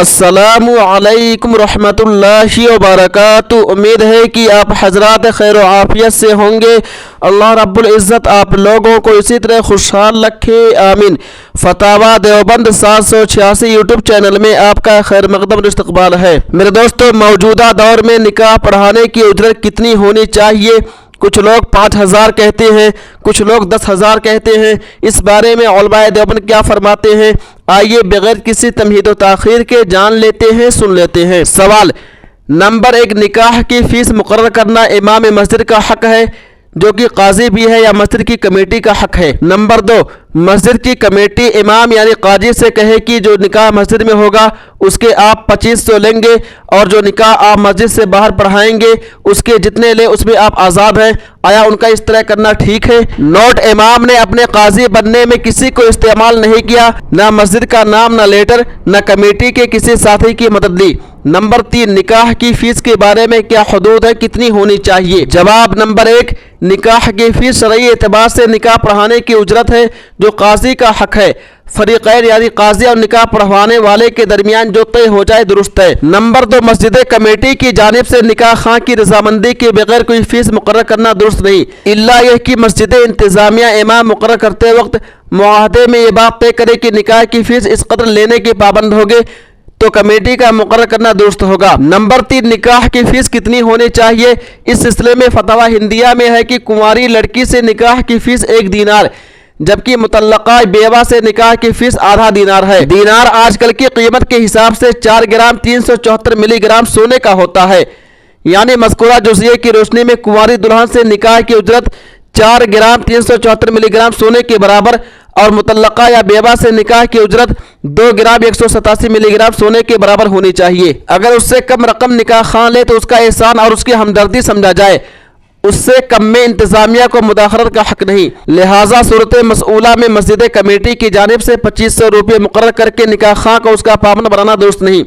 अस्सलामु अलैकुम रहमतुल्लाहि व बरकातुहू। उम्मीद है कि आप हजरात खैर व आफियत से होंगे। अल्लाह रब्बुल इज़्ज़त आप लोगों को इसी तरह खुशहाल रखे, आमीन। फतावा देवबंद 786 यूट्यूब चैनल में आपका खैर मकदम इस्तकबाल है। मेरे दोस्तों, मौजूदा दौर में निकाह पढ़ाने की उजरत कितनी होनी चाहिए? कुछ लोग 5,000 कहते हैं, कुछ लोग 10,000 कहते हैं। इस बारे में उलमाए देवबंद क्या फरमाते हैं, आइए बगैर किसी तमहीद व ताखीर के जान लेते हैं, सुन लेते हैं। सवाल नंबर 1, निकाह की फ़ीस मुकर्रर करना इमाम मस्जिद का हक है जो कि काजी भी है, या मस्जिद की कमेटी का हक है? नंबर 2, मस्जिद की कमेटी इमाम यानी काजी से कहे कि जो निकाह मस्जिद में होगा उसके आप 2500 लेंगे, और जो निकाह आप मस्जिद से बाहर पढ़ाएंगे उसके जितने ले उसमें आप आज़ाद हैं। आया उनका इस तरह करना ठीक है? नोट, इमाम ने अपने काजी बनने में किसी को इस्तेमाल नहीं किया, ना मस्जिद का नाम, ना लेटर, ना कमेटी के किसी साथी की मदद ली। नंबर 3, निकाह की फ़ीस के बारे में क्या हदूद है, कितनी होनी चाहिए? जवाब नंबर 1, निकाह की फ़ीस शरई एतबार से निकाह पढ़ाने की उजरत है जो काजी का हक है। फरीक़ैन यानी काजी और निकाह पढ़वाने वाले के दरमियान जो तय हो जाए दुरुस्त है। नंबर 2, मस्जिद कमेटी की जानिब से निकाह खां की रजामंदी के बगैर कोई फ़ीस मुकर्रर करना दुरुस्त नहीं, इल्ला यह कि मस्जिद इंतज़ामिया इमाम मुकर्रर करते वक्त मुआहदे में ये बात तय करे कि निकाह की फ़ीस इस कदर लेने के पाबंद होंगे तो कमेटी का मुकर्रर करना दुरुस्त होगा। नंबर 3, निकाह की फ़ीस कितनी होनी चाहिए? इस सिलसिले में फतवा हिंदिया में है कि कुंवारी लड़की से निकाह की फ़ीस 1 दीनार, जबकि मुतल्लका बेवा से निकाह की फ़ीस आधा दीनार है। दीनार आजकल की कीमत के हिसाब से 4 ग्राम 374 मिलीग्राम सोने का होता है। यानी मज़कूरा जुज़िये की रोशनी में कुंवारी दुल्हन से निकाह की उजरत 4 ग्राम 374 मिलीग्राम सोने के बराबर, और मुतल्लका या बेवा से निकाह की उजरत 2 ग्राम 187 मिलीग्राम सोने के बराबर होनी चाहिए। अगर उससे कम रकम निकाह खां ले तो उसका एहसान और उसकी हमदर्दी समझा जाए, उससे कम में इंतज़ामिया को मुदाखलत का हक नहीं। लिहाजा सूरत मसऊला में मस्जिद कमेटी की जानिब से 2500 रुपये मुकर्रर करके निकाह खां को उसका पाबंद बनाना दुरुस्त नहीं।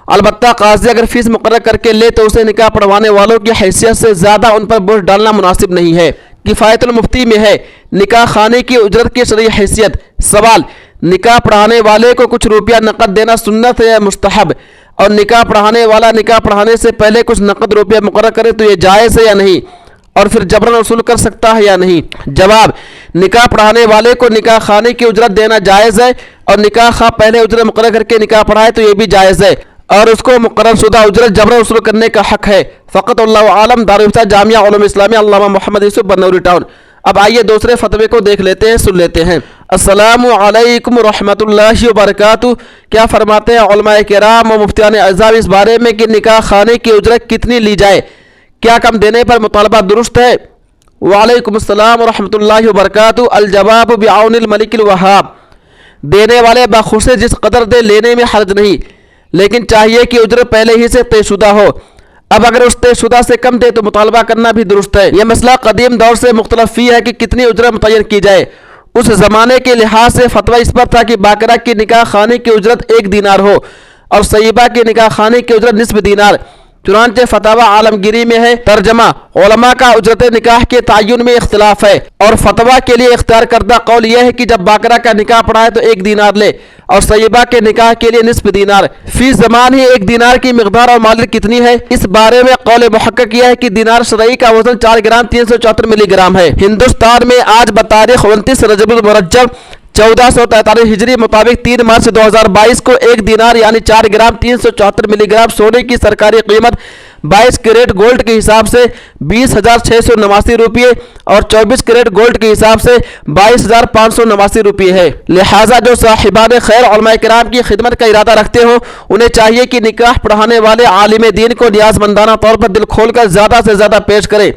अलबत्ता काजी अगर फ़ीस मुकर्रर करके ले तो उसे निकाह पढ़वाने वालों की हैसियत से ज़्यादा उन पर बोझ डालना मुनासिब नहीं है। किफ़ायतुल मुफ्ती में है निकाह खाने की उजरत की शरई हैसियत। सवाल, निकाह पढ़ाने वाले को कुछ रुपया नकद देना सुन्नत है या मुस्तहब, और निकाह पढ़ाने वाला निकाह पढ़ाने से पहले कुछ नकद रुपया मुकर्रर करे तो ये जायज़ है या नहीं, और फिर जबरन वसूल कर सकता है या नहीं? जवाब, निकाह पढ़ाने वाले को निकाह खाने की उजरत देना जायज़ है, और निकाह खां पहले उजरत मुकर्रर करके निकाह पढ़ाए तो ये भी जायज़ है, और उसको मुकर्रर शुदा उजरत जबरन वसूल करने का हक है। फ़क़त अल्लाहु आलम। दारुल इफ्ता जामिया उलूम इस्लामिया अल्लामा मोहम्मद यूसुफ बनौरी टाउन। अब आइए दूसरे फतवे को देख लेते हैं, सुन लेते हैं। अस्सलामु अलैकुम रहमतुल्लाहि व बरकातुहू। क्या फरमाते हैं उलमाए किराम व मुफ्तियान अज़ाम इस बारे में कि निकाह खाने की उजरत कितनी ली जाए, क्या कम देने पर मुतालबा दुरुस्त है? वालेकुम अस्सलाम व रहमतुल्लाहि व बरकातुहू। अल जवाब बिऔनिल मलिकिल वहाब। देने वाले बखुद जिस कदर दे लेने में हर्ज नहीं, लेकिन चाहिए कि उजरत पहले ही से तयशुदा हो। अब अगर उस तयशुदा से कम दे तो मुतालबा करना भी दुरुस्त है। यह मसला कदीम दौर से मुख्तलफी है कि कितनी उजरत मुतय्यन की जाए। उस ज़माने के लिहाज से फतवा इस पर था कि बाकरा की निकाह खाने की उजरत 1 दीनार हो, और सईबा की निकाह खाने की उजरत निस्फ दीनार। चुनांचे फतवा आलमगिरी में है तर्जमा, उलमा का उजरत निकाह के तयन में इख्तिलाफ है, और फतवा के लिए इख्तियार करदा कौल यह है कि जब बाकरा का निकाह पढ़ाए तो 1 दीनार ले, और सईबा के निकाह के लिए निस्फ दीनार। फी ज़मान ही 1 दीनार की मिकदार और मालिक कितनी है, इस बारे में कौल मुहक्किक यह है कि दीनार शरई का वजन 4 ग्राम 374 मिलीग्राम है। हिंदुस्तान में आज बतारीख 29 रजबुल मुरज्जब 1443 हिजरी मुताबिक 3 मार्च 2022 को 1 दीनार यानी 4 ग्राम 374 मिलीग्राम सोने की सरकारी कीमत 22 कैरेट गोल्ड के हिसाब से 20,689 रुपये और 24 कैरेट गोल्ड के हिसाब से 22,589 रुपये है। लिहाजा जो साहिबान खैर उलमाए किराम की खिदमत का इरादा रखते हो उन्हें चाहिए कि निकाह पढ़ाने वाले आलिम दीन को नियाजमंदाना तौर पर दिल खोल कर ज़्यादा से ज़्यादा पेश करें।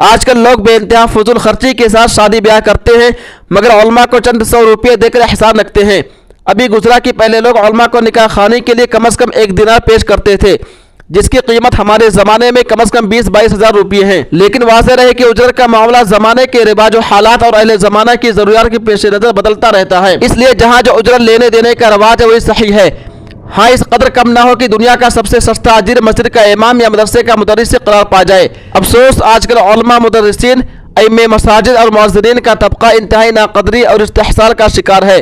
आजकल लोग बेइंतहा फजूल खर्ची के साथ शादी ब्याह करते हैं, मगर उलमा को चंद 100 रुपये देकर एहसान रखते हैं। अभी गुजरा कि पहले लोग उलमा को निकाह खाने के लिए कम से कम 1 दीनार पेश करते थे, जिसकी कीमत हमारे ज़माने में कम से कम 20-22 हज़ार रुपये हैं। लेकिन वाज़ेह रहे कि उजरत का मामला ज़माने के रिवाज हालात और अहले ज़माना की ज़रूरियात के पेश नज़र बदलता रहता है, इसलिए जहाँ जो उजरत लेने देने का रवाज है वही सही है। हाँ, इस कदर कम ना हो कि दुनिया का सबसे सस्ता अजीर मस्जिद का इमाम या मदरसे का मुदर्रिस से करार पा जाए। अफसोस आजकल उलमा, मुदर्रिसीन, इमाम मसाजिद और मुअज्जिनीन का तबका इंतहाई नाकदरी और इस्तिहसाल का शिकार है।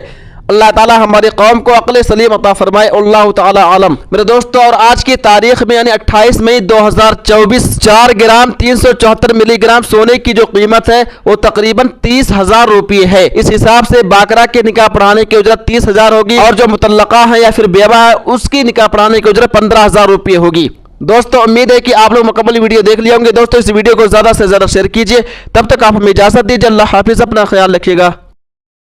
अल्लाह ताला हमारी कौम को अक्ल सलीम अता फरमाए। अल्लाह ताला आलम। मेरे दोस्तों, और आज की तारीख में यानी 28 मई 2024 4 ग्राम 374 मिलीग्राम सोने की जो कीमत है वो तकरीबन 30,000 रुपये है। इस हिसाब से बाकरा के निकाह पढ़ाने की उजरत 30,000 होगी और जो मुतल्लका है या फिर बेवा है उसकी निकाह पढ़ाने की उजरत 15,000 रुपये होगी। दोस्तों, उम्मीद है कि आप लोग मुकम्मल वीडियो देख लिया होंगे। दोस्तों, इस वीडियो को ज़्यादा से ज़्यादा शेयर कीजिए। तब तक आप हमें इजाज़त दीजिए। अल्लाह हाफिज़, अपना ख्याल रखिएगा।